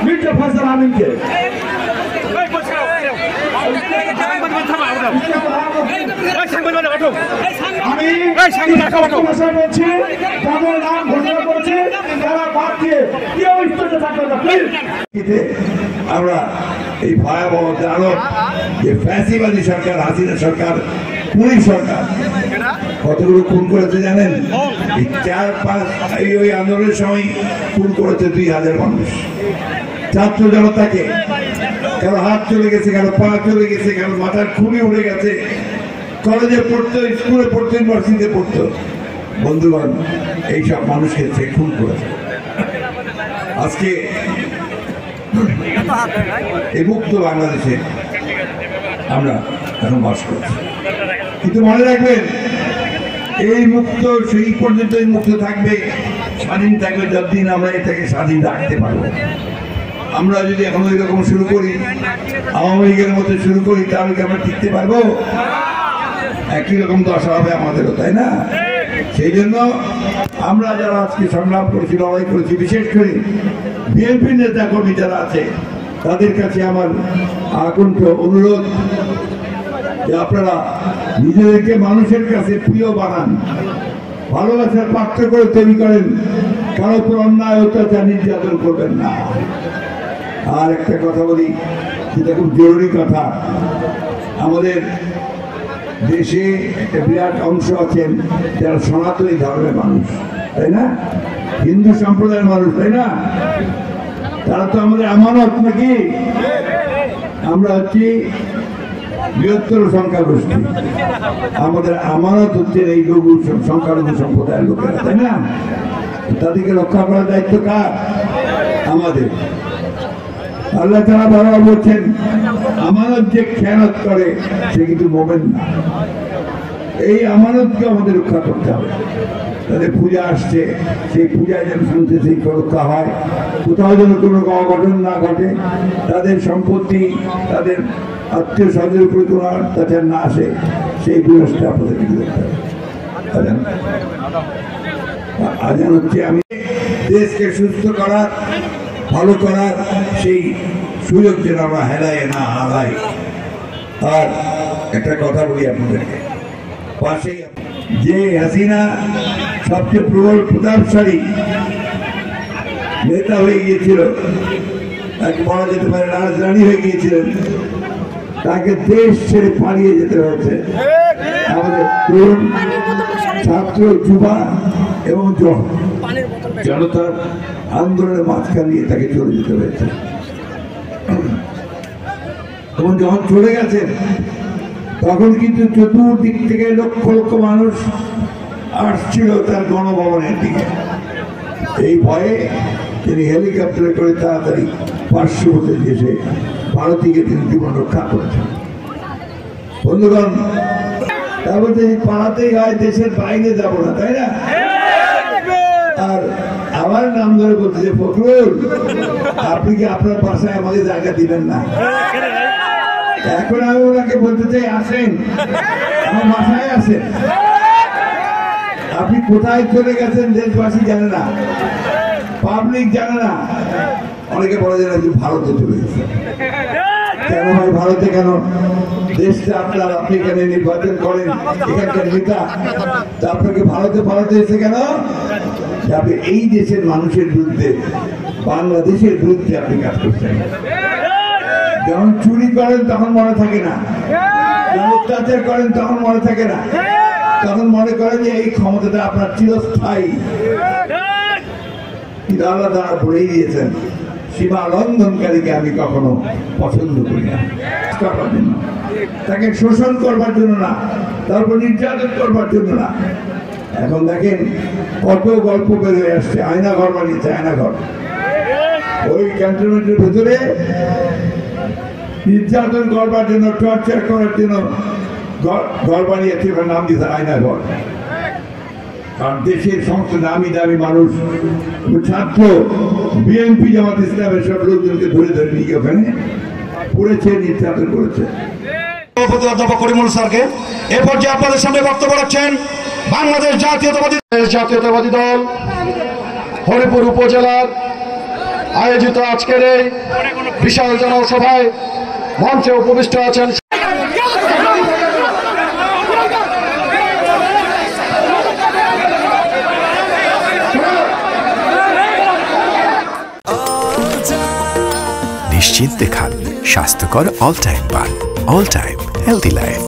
মির্জা ফয়সাল আমিনকে আমরা এই ভয়াবহ দানব যে ফ্যাসিবাদী সরকার, হাসিনা সরকার, পুলিশ সরকার কতগুলো খুন করেছে জানেন? এই 4-5 ওই আন্দোলনের সময় খুন করেছে 2000 মানুষ। ছাত্র জনতাকে কারো হাত চলে গেছে, কারো পা চলে গেছে, কারো মাথার খুবই উড়ে গেছে। কলেজে পড়তো, স্কুলে পড়তো, ইউনিভার্সিটিতে পড়তো। বন্ধুগণ, এইসব মানুষকে সে খুন করেছে। আজকে এই মুক্ত বাংলাদেশে আমরা এখন বাস করছি, কিন্তু মনে রাখবেন এই মুক্ত সেই পর্যন্তই মুক্ত থাকবে, স্বাধীন থাকবে যতদিন আমরা এটাকে স্বাধীন রাখতে পারবো। আমরা যদি এখন ওই রকম শুরু করি, আওয়ামী লীগের মতো শুরু করি, তাহলে কি আমরা টিকতে পারবো? একই রকম দশা হবে আমাদেরও, তাই না? সেই জন্য আমরা যারা আজকে সংগ্রাম করেছি, লড়াই করেছি, বিশেষ করে বিএনপি নেতা কর্মী যারা আছে, তাদের কাছে আমার আকণ্ঠ অনুরোধ যে আপনারা নিজেদেরকে মানুষের কাছে প্রিয় বানান, ভালোবাসার পাত্র করে তৈরি করেন, কারো উপর অন্যায় অত্যাচার নির্যাতন করবেন না। আর একটা কথা বলি, যেটা খুব জরুরি কথা, আমাদের দেশে একটা বিরাট অংশ আছেন যারা সনাতনী ধর্মের মানুষ, তাই না? হিন্দু সম্প্রদায়ের মানুষ, তাই না? তারা তো আমাদের আমানত নাকি? আমরা হচ্ছি বৃহত্তর সংখ্যাগোষ্ঠী, আমাদের আমানত হচ্ছে এই সংখ্যালঘু সম্প্রদায়ের লোকেরা, তাই না? তাদেরকে রক্ষা করার দায়িত্ব কার? আমাদের। আল্লাহ তাআলা বারবার বলছেন, আমানত যে খেয়ানত করে সে কিন্তু মোমেন না। এই আমানতকে আমাদের রক্ষা করতে হবে। তাদের পূজা আসছে, সেই পূজায় যেন শুনতে সেই রক্ষা হয়, কোথাও যেন কোনো অঘটন না ঘটে, তাদের সম্পত্তি, তাদের আত্মীয় স্বজনের উপরে কোনো অত্যাচার না আসে, সেই ব্যবস্থা আপনাদেরকে করতে হবে। আজান হচ্ছে, আমি দেশকে সুস্থ করার, ভালো করার সেই সুযোগ যেন আমরা হেলাই না হারাই। আর একটা কথা বলি আপনাদেরকে, পাশেই যে হাসিনা সবচেয়ে প্রবল প্রতাপশালী নেতা হয়ে গিয়েছিল, তাকে বলা যেতে পারে রাজধানী হয়ে গিয়েছিলেন, তাকে দেশ ছেড়ে পালিয়ে যেতে হয়েছে। আমাদের তরুণ ছাত্র, যুবা এবং জনতার আন্দোলনের মাঝখান দিয়ে তাকে চলে যেতে হয়েছে। এবং যখন চলে গেছেন তখন কিন্তু চতুর্দিক থেকে লক্ষ লক্ষ মানুষ আসছিল তার গণভবনের দিকে। এই ভয়ে তিনি হেলিকপ্টারে করে তাড়াতাড়ি পার্শ্ববর্তী দেশে ভারতীকে তিনি জীবন রক্ষা করেছেন। বন্ধুগণ, তারপর যদি পালাতেই হয়, দেশের বাইরে যাব না, তাই না? আর আমার নাম ধরে বলছে যে, ফখরুল, আপনি কি আপনার বাসায় আমাকে জায়গা দিবেন না? এখন আমি ওনাকে বলতে চাই, আসেন আমার বাসায়, আসেন। আপনি কোথায় চলে গেছেন দেশবাসী জানে না, পাবলিক জানে না। অনেকে বলে যে ভারতে চলে গেছে। কেন ভাই ভারতে কেন? দেশটা আপনার, আপনি এখানে নির্বাচন করেন, এখানকার নেতা, তা আপনাকে ভারতে এসে কেন? আপনি এই দেশের মানুষের বিরুদ্ধে, বাংলাদেশের বিরুদ্ধে আপনি কাজ করছেন। যখন চুরি করেন তখন মনে থাকে না, যখন অত্যাচার করেন তখন মনে থাকে না, তখন মনে করেন যে এই ক্ষমতাটা আপনার চিরস্থায়ী। কিন্তু আল্লাহ তাআলা বলেই দিয়েছেন, সীমা লঙ্ঘনকারীকে আমি কখনো পছন্দ করি না। তাকে শোষণ করবার জন্য না, তারপর নির্যাতন করবার জন্য না। এখন দেখেন কত গল্প বের হয়ে আসছে, আয়না ঘর বানিয়েছে, আয়না ঘর। ওই ক্যান্টনমেন্টের ভেতরে নির্যাতন করবার জন্য, টর্চার করার জন্য ঘর বানিয়েছে, নাম দিয়েছে আয়না ঘর। কারণ দেশের সমস্ত দামি দামি মানুষ, ছাত্র, বিএনপি, জামাত ইসলামের সব লোকজনকে ধরে ধরে নিয়ে ওখানে পড়েছে, নির্যাতন করেছে। অধ্যাপক করিমুল স্যারকে এ পর্যায়ে আপনাদের সামনে বক্তব্য রাখছেন বাংলাদেশ জাতীয়তাবাদী দল হরিপুর উপজেলার আয়োজিত আজকের এই বিশাল জনসভায় মঞ্চে উপবিষ্ট আছেন নিশ্চিন্তে খান স্বাস্থ্যকর অল টাইম পান। All time healthy life.